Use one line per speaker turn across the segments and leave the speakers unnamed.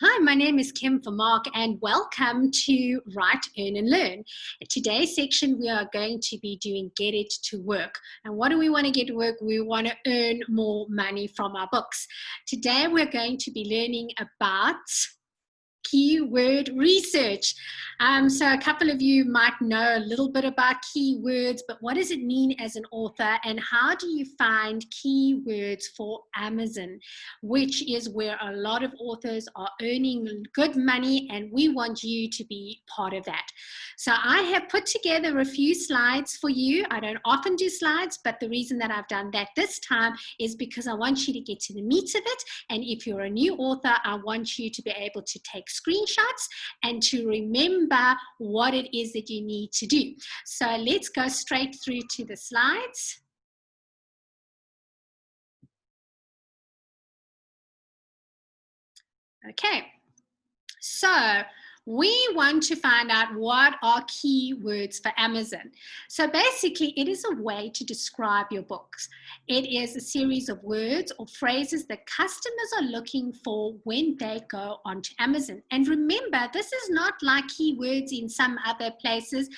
Hi, my name is Kim for Mark and welcome to Write, Earn and Learn. In today's section, we are going to be doing Get It to Work. And what do we want to get to work? We want to earn more money from our books. Today, we're going to be learning about keyword research. So a couple of you might know a little bit about keywords, but what does it mean as an author and how do you find keywords for Amazon, which is where a lot of authors are earning good money and we want you to be part of that. So I have put together a few slides for you. I don't often do slides, but the reason that I've done that this time is because I want you to get to the meat of it. And if you're a new author, I want you to be able to take screenshots and to remember what it is that you need to do. So let's go straight through to the slides. Okay, so we want to find out what are keywords for Amazon. So basically, it is a way to describe your books. It is a series of words or phrases that customers are looking for when they go onto Amazon. And remember, this is not like keywords in some other places.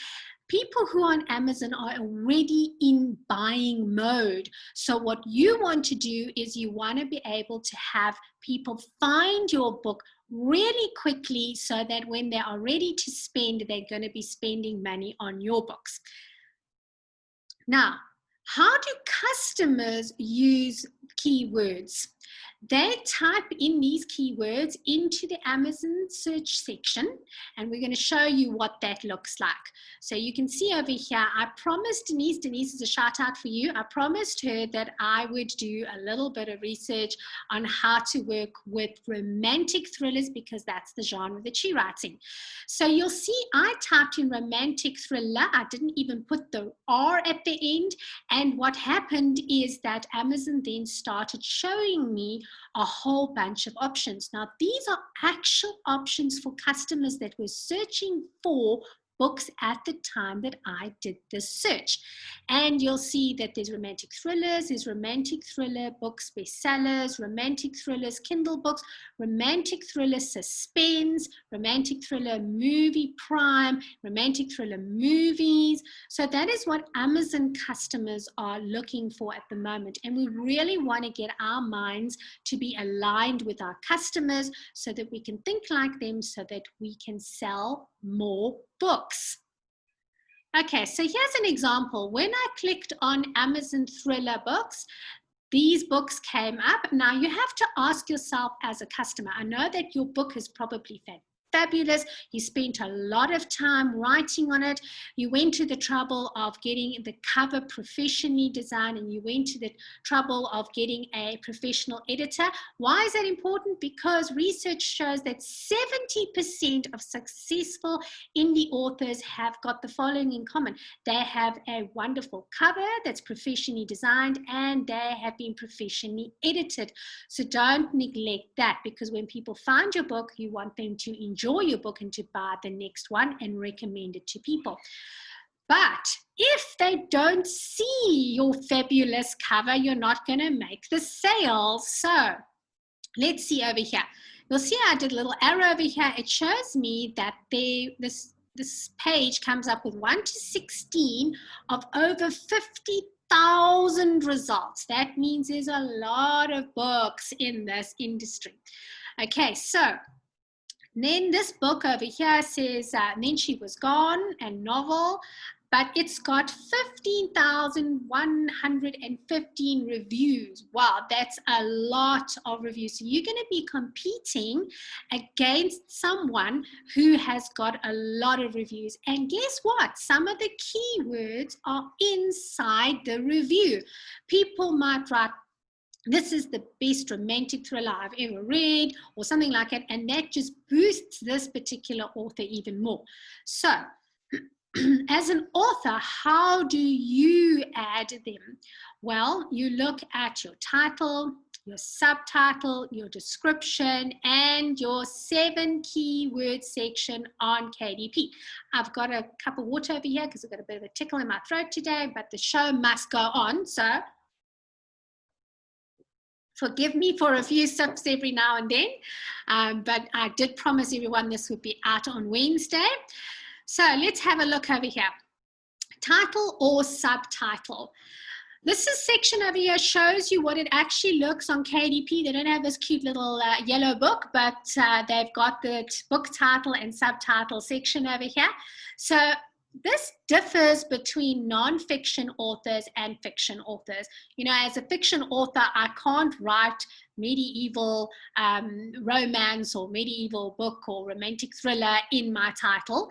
People who are on Amazon are already in buying mode. So what you want to do is you want to be able to have people find your book really quickly so that when they are ready to spend, they're going to be spending money on your books. Now, how do customers use keywords? They type in these keywords into the Amazon search section, and we're going to show you what that looks like. So you can see over here, I promised Denise is a shout out for you. I promised her that I would do a little bit of research on how to work with romantic thrillers because that's the genre that she's writing. So you'll see I typed in romantic thriller. I didn't even put the R at the end. And what happened is that Amazon then started showing me a whole bunch of options. Now, these are actual options for customers that were searching for books at the time that I did this search. And you'll see that there's romantic thrillers, there's romantic thriller books, bestsellers, romantic thrillers, Kindle books, romantic thriller suspense, romantic thriller movie prime, romantic thriller movies. So that is what Amazon customers are looking for at the moment. And we really want to get our minds to be aligned with our customers so that we can think like them so that we can sell more books. Okay, so here's an example. When I clicked on Amazon thriller books, these books came up. Now you have to ask yourself as a customer, I know that your book is probably fabulous. You spent a lot of time writing on it. You went to the trouble of getting the cover professionally designed and you went to the trouble of getting a professional editor. Why is that important? Because research shows that 70% of successful indie authors have got the following in common. They have a wonderful cover that's professionally designed and they have been professionally edited. So don't neglect that because when people find your book, you want them to enjoy your book and to buy the next one and recommend it to people. But if they don't see your fabulous cover, you're not going to make the sale. So let's see over here. You'll see I did a little arrow over here. It shows me that this page comes up with 1 to 16 of over 50,000 results. That means there's a lot of books in this industry. Okay, so then this book over here says, Then She Was Gone, a novel, but it's got 15,115 reviews. Wow, that's a lot of reviews. So you're going to be competing against someone who has got a lot of reviews. And guess what? Some of the keywords are inside the review. People might write, this is the best romantic thriller I've ever read, or something like that, and that just boosts this particular author even more. So, as an author, how do you add them? Well, you look at your title, your subtitle, your description, and your 7 keyword section on KDP. I've got a cup of water over here because I've got a bit of a tickle in my throat today, but the show must go on, so Forgive me for a few sips every now and then, but I did promise everyone this would be out on Wednesday. So let's have a look over here. Title or subtitle. This section over here shows you what it actually looks on KDP. They don't have this cute little yellow book, but they've got the book title and subtitle section over here. So this differs between non-fiction authors and fiction authors. You know, as a fiction author, I can't write medieval romance or medieval book or romantic thriller in my title.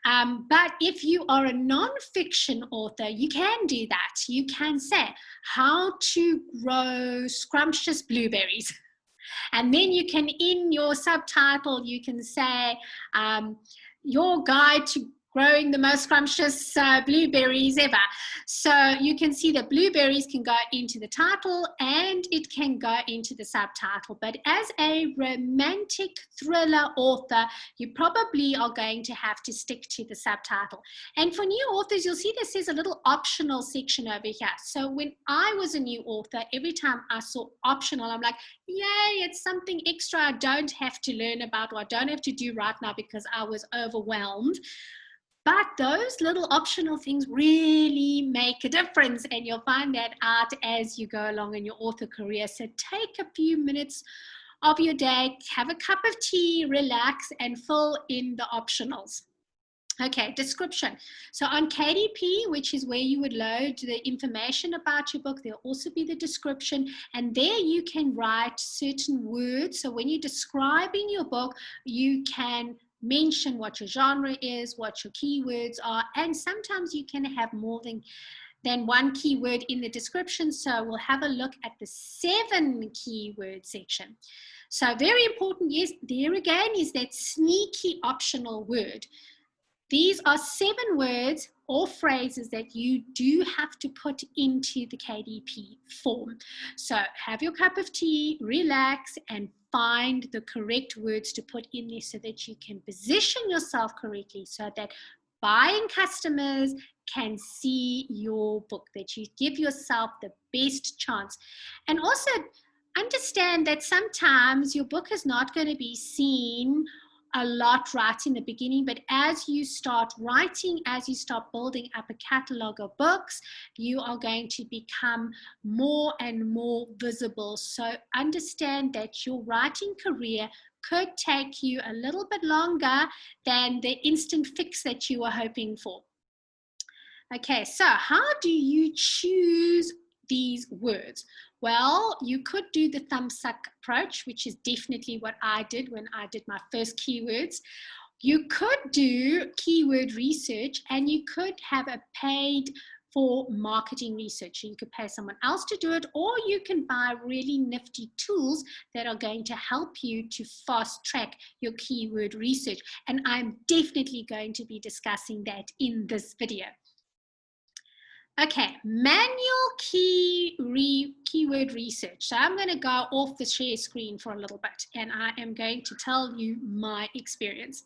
But if you are a non-fiction author, you can do that. You can say how to grow scrumptious blueberries. And then you can, in your subtitle, you can say your guide to growing the most scrumptious blueberries ever. So you can see that blueberries can go into the title and it can go into the subtitle. But as a romantic thriller author, you probably are going to have to stick to the subtitle. And for new authors, you'll see this is a little optional section over here. So when I was a new author, every time I saw optional, I'm like, yay, it's something extra I don't have to learn about or I don't have to do right now because I was overwhelmed. But those little optional things really make a difference, and you'll find that out as you go along in your author career. So take a few minutes of your day, have a cup of tea, relax, and fill in the optionals. Okay, description. So on KDP, which is where you would load the information about your book, there'll also be the description, and there you can write certain words. So when you're describing your book, you can mention what your genre is, what your keywords are, and sometimes you can have more than one keyword in the description. So we'll have a look at the 7 keyword section. So very important, yes, there again is that sneaky optional word. These are 7 words or phrases that you do have to put into the KDP form. So have your cup of tea, relax, and find the correct words to put in there so that you can position yourself correctly so that buying customers can see your book, that you give yourself the best chance. And also understand that sometimes your book is not going to be seen a lot right in the beginning, but as you start writing, as you start building up a catalog of books, you are going to become more and more visible. So understand that your writing career could take you a little bit longer than the instant fix that you were hoping for. Okay, so how do you choose these words? Well, you could do the thumbsuck approach, which is definitely what I did when I did my first keywords. You could do keyword research, and you could have a paid for marketing research. You could pay someone else to do it, or you can buy really nifty tools that are going to help you to fast track your keyword research. And I'm definitely going to be discussing that in this video. Okay, manual keyword research. So I'm going to go off the share screen for a little bit, and I am going to tell you my experience.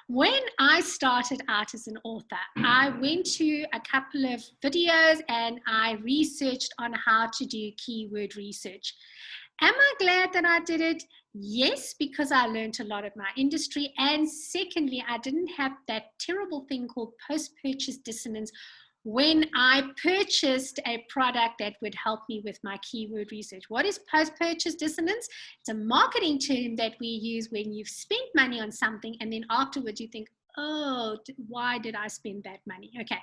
When I started out as an author, I went to a couple of videos and I researched on how to do keyword research. Am I glad that I did it? Yes, because I learned a lot of my industry. And secondly, I didn't have that terrible thing called post-purchase dissonance when I purchased a product that would help me with my keyword research. What is post-purchase dissonance? It's a marketing term that we use when you've spent money on something and then afterwards you think, oh, why did I spend that money? Okay,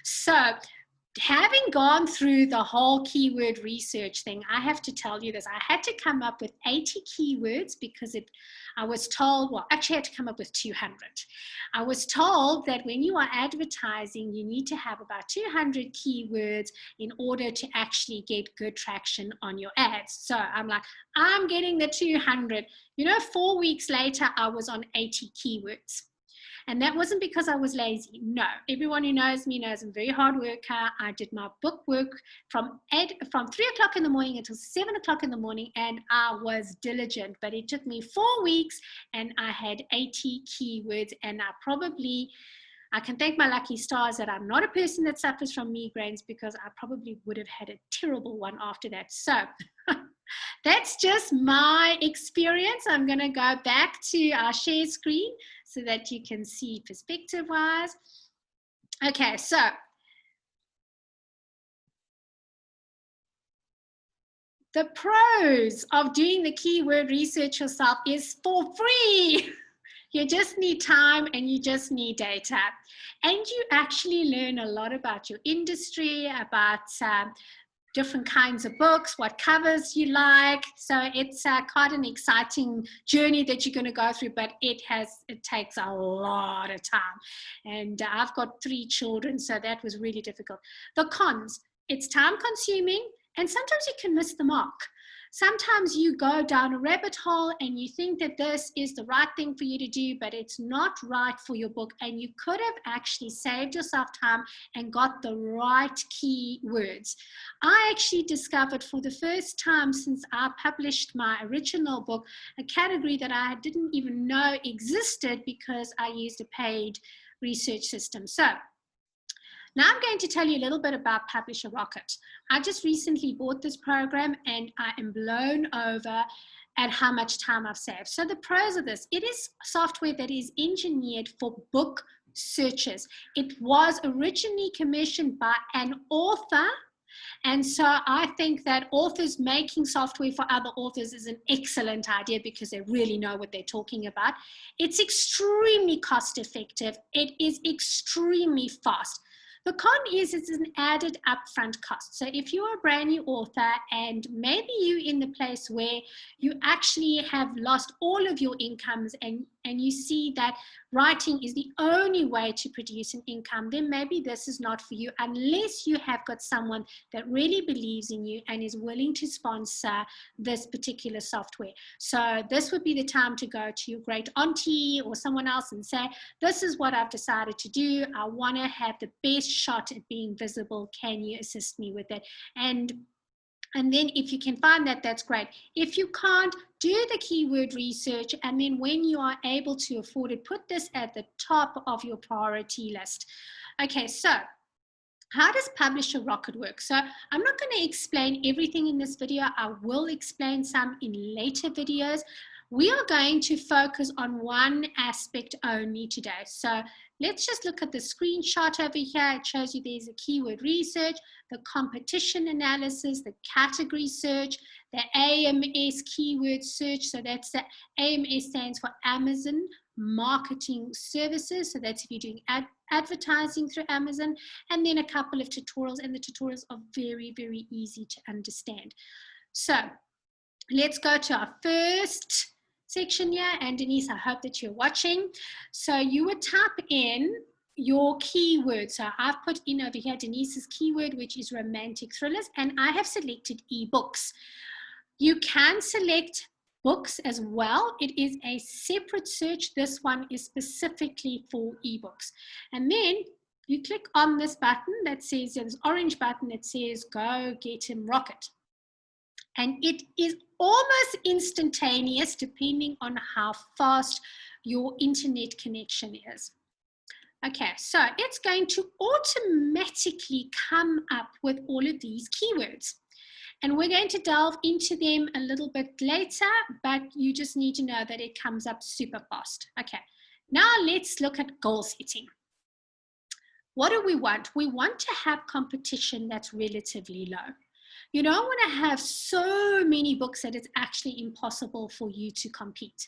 so having gone through the whole keyword research thing, I have to tell you this. I had to come up with 80 keywords because I was told, well, actually I had to come up with 200. I was told that when you are advertising, you need to have about 200 keywords in order to actually get good traction on your ads. So I'm like, I'm getting the 200. You know, 4 weeks later, I was on 80 keywords. And that wasn't because I was lazy. No, everyone who knows me knows I'm a very hard worker. I did my book work from 3 o'clock in the morning until 7 o'clock in the morning, and I was diligent. But it took me 4 weeks, and I had 80 keywords, and I can thank my lucky stars that I'm not a person that suffers from migraines, because I probably would have had a terrible one after that. So That's just my experience. I'm going to go back to our share screen so that you can see perspective-wise. Okay, so the pros of doing the keyword research yourself is for free. You just need time and you just need data. And you actually learn a lot about your industry, about different kinds of books, what covers you like. So it's quite an exciting journey that you're going to go through, but it takes a lot of time. And I've got 3 children, so that was really difficult. The cons, it's time consuming, and sometimes you can miss the mark. Sometimes you go down a rabbit hole and you think that this is the right thing for you to do, but it's not right for your book. And you could have actually saved yourself time and got the right keywords. I actually discovered for the first time since I published my original book, a category that I didn't even know existed because I used a paid research system. So now I'm going to tell you a little bit about Publisher Rocket. I just recently bought this program and I am blown over at how much time I've saved. So the pros of this, it is software that is engineered for book searches. It was originally commissioned by an author. And so I think that authors making software for other authors is an excellent idea because they really know what they're talking about. It's extremely cost effective. It is extremely fast. The con is it's an added upfront cost. So if you're a brand new author and maybe you're in the place where you actually have lost all of your incomes and you see that writing is the only way to produce an income, then maybe this is not for you unless you have got someone that really believes in you and is willing to sponsor this particular software. So this would be the time to go to your great auntie or someone else and say, this is what I've decided to do. I want to have the best shot at being visible. Can you assist me with it? And then if you can find that, that's great. If you can't, do the keyword research. And then when you are able to afford it, put this at the top of your priority list. Okay, so how does Publisher Rocket work? So I'm not going to explain everything in this video. I will explain some in later videos. We are going to focus on one aspect only today. So let's just look at the screenshot over here. It shows you there's a keyword research, the competition analysis, the category search, the AMS keyword search. So that's the AMS stands for Amazon Marketing Services. So that's if you're doing advertising through Amazon, and then a couple of tutorials, and the tutorials are very, very easy to understand. So let's go to our first section here, and Denise, I hope that you're watching. So you would type in your keyword. So I've put in over here Denise's keyword, which is romantic thrillers, and I have selected ebooks. You can select books as well. It is a separate search. This one is specifically for ebooks. And then you click on this button that says, this orange button that says, Go Get Him Rocket. And it is almost instantaneous depending on how fast your internet connection is. Okay, so it's going to automatically come up with all of these keywords. And we're going to delve into them a little bit later, but you just need to know that it comes up super fast. Okay, now let's look at goal setting. What do we want? We want to have competition that's relatively low. You don't want to have so many books that it's actually impossible for you to compete.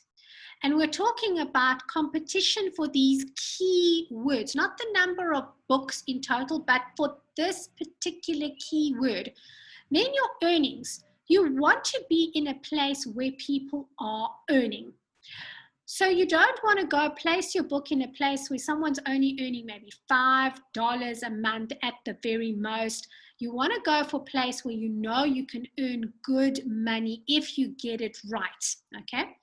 And we're talking about competition for these key words, not the number of books in total, but for this particular keyword. Then your earnings. You want to be in a place where people are earning. So you don't want to go place your book in a place where someone's only earning maybe $5 a month at the very most. You want to go for a place where you know you can earn good money if you get it right, okay?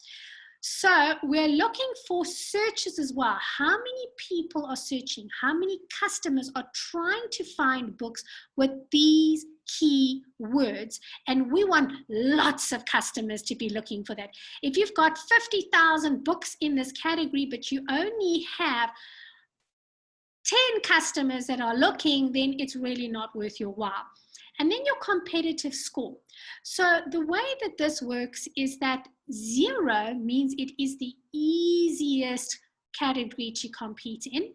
So we're looking for searches as well. How many people are searching? How many customers are trying to find books with these key words? And we want lots of customers to be looking for that. If you've got 50,000 books in this category, but you only have 10 customers that are looking, then it's really not worth your while. and then your competitive score. So the way that this works is that 0 means it is the easiest category to compete in,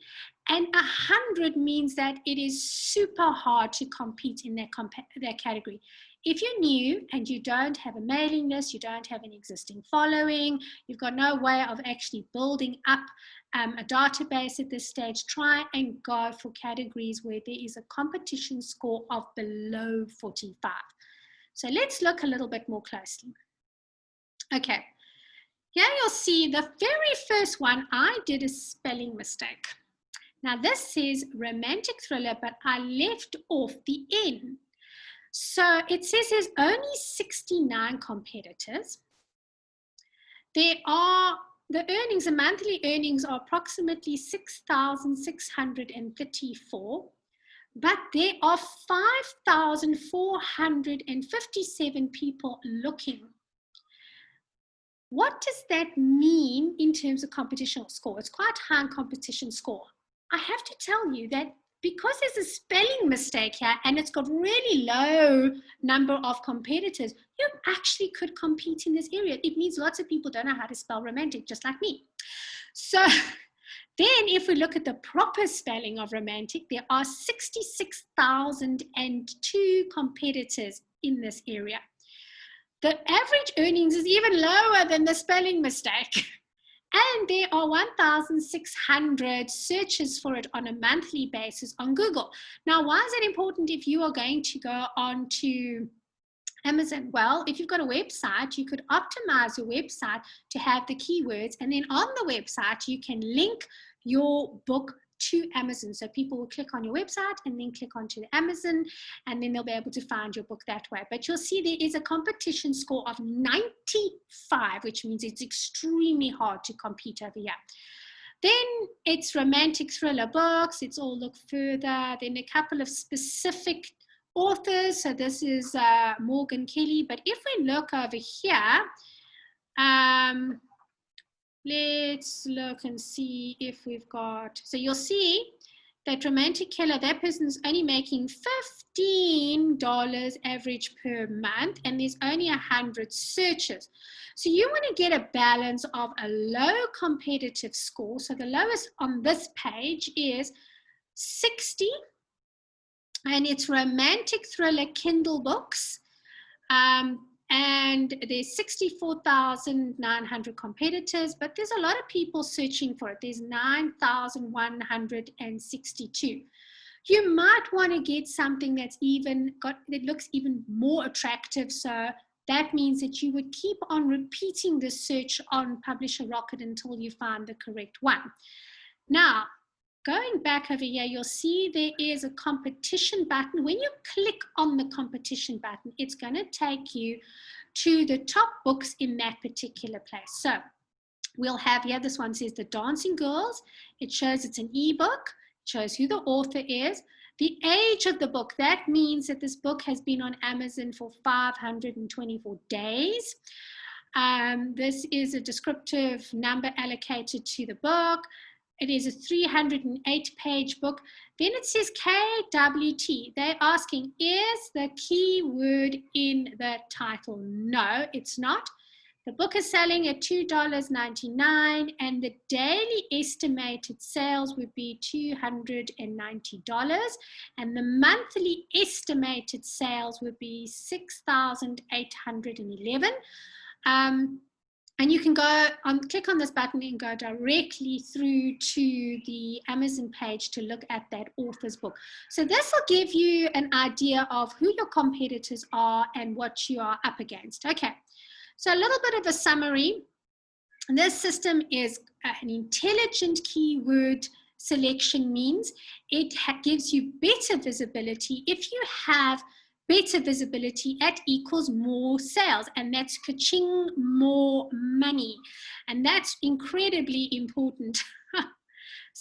and 100 means that it is super hard to compete in that category. If you're new and you don't have a mailing list, you don't have an existing following, you've got no way of actually building up a database at this stage, try and go for categories where there is a competition score of below 45. So let's look a little bit more closely. Okay, here you'll see the very first one, I did a spelling mistake. Now this says romantic thriller, but I left off the N. So it says there's only 69 competitors. There are, the monthly earnings are approximately 6,634, but there are 5,457 people looking. What does that mean in terms of competition score? It's quite high competition score. I have to tell you that because there's a spelling mistake here and it's got really low number of competitors, you actually could compete in this area. It means lots of people don't know how to spell romantic, just like me. So then if we look at the proper spelling of romantic, there are 66,002 competitors in this area. The average earnings is even lower than the spelling mistake. And there are 1,600 searches for it on a monthly basis on Google. Now, why is it important if you are going to go on to Amazon? Well, if you've got a website, you could optimize your website to have the keywords. And then on the website, you can link your book to Amazon. So people will click on your website and then click onto the Amazon, and then they'll be able to find your book that way. But you'll see there is a competition score of 95, which means it's extremely hard to compete over here. Then it's romantic thriller books. It's all look further. Then a couple of specific authors. So this is Morgan Kelly. But if we look over here, let's look and see if we've got, so you'll see that romantic killer, that person's only making $15 average per month, and there's only 100 searches. So you want to get a balance of a low competitive score. So the lowest on this page is 60, and it's romantic thriller Kindle books. And there's 64,900 competitors, but there's a lot of people searching for it. There's 9,162. You might want to get something that's that looks even more attractive. So that means that you would keep on repeating the search on Publisher Rocket until you find the correct one. Now, going back over here, you'll see there is a competition button. When you click on the competition button, it's going to take you to the top books in that particular place. So we'll have here, this one says The Dancing Girls. It shows it's an ebook. It shows who the author is. The age of the book, that means that this book has been on Amazon for 524 days. This is a descriptive number allocated to the book. It is a 308-page book. Then it says KWT. They're asking, is the keyword in the title? No, it's not. The book is selling at $2.99, and the daily estimated sales would be $290, and the monthly estimated sales would be 6,811. And you can go on, click on this button and go directly through to the Amazon page to look at that author's book. So this will give you an idea of who your competitors are and what you are up against. Okay, so a little bit of a summary. This system is an intelligent keyword selection means it gives you better visibility. If you have better visibility, that equals more sales, and that's ka-ching, more money, and that's incredibly important.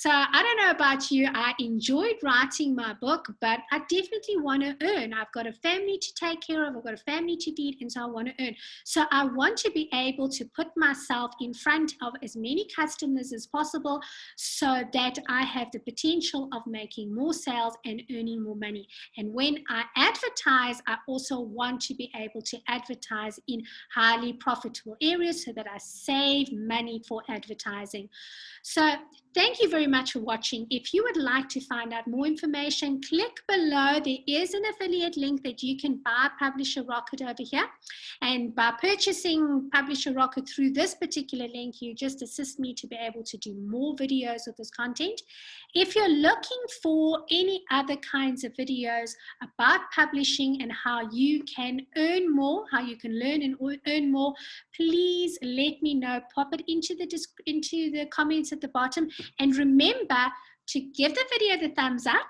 So I don't know about you. I enjoyed writing my book, but I definitely want to earn. I've got a family to take care of. I've got a family to feed, and so I want to earn. So I want to be able to put myself in front of as many customers as possible so that I have the potential of making more sales and earning more money. And when I advertise, I also want to be able to advertise in highly profitable areas so that I save money for advertising. So thank you very much for watching. If you would like to find out more information, click below. There is an affiliate link that you can buy Publisher Rocket over here. And by purchasing Publisher Rocket through this particular link, you just assist me to be able to do more videos with this content. If you're looking for any other kinds of videos about publishing and how you can earn more, how you can learn and earn more, please let me know. Pop it into the comments at the bottom. And remember to give the video the thumbs up,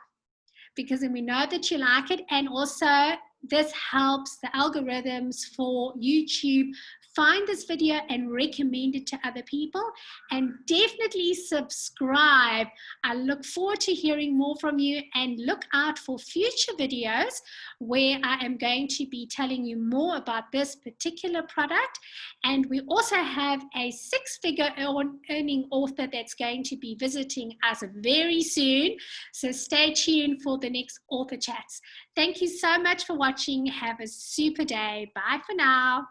because then we know that you like it. And also, this helps the algorithms for YouTube find this video and recommend it to other people. And definitely subscribe. I look forward to hearing more from you, and look out for future videos where I am going to be telling you more about this particular product. And we also have a 6-figure earning author that's going to be visiting us very soon. So stay tuned for the next author chats. Thank you so much for watching. Have a super day. Bye for now.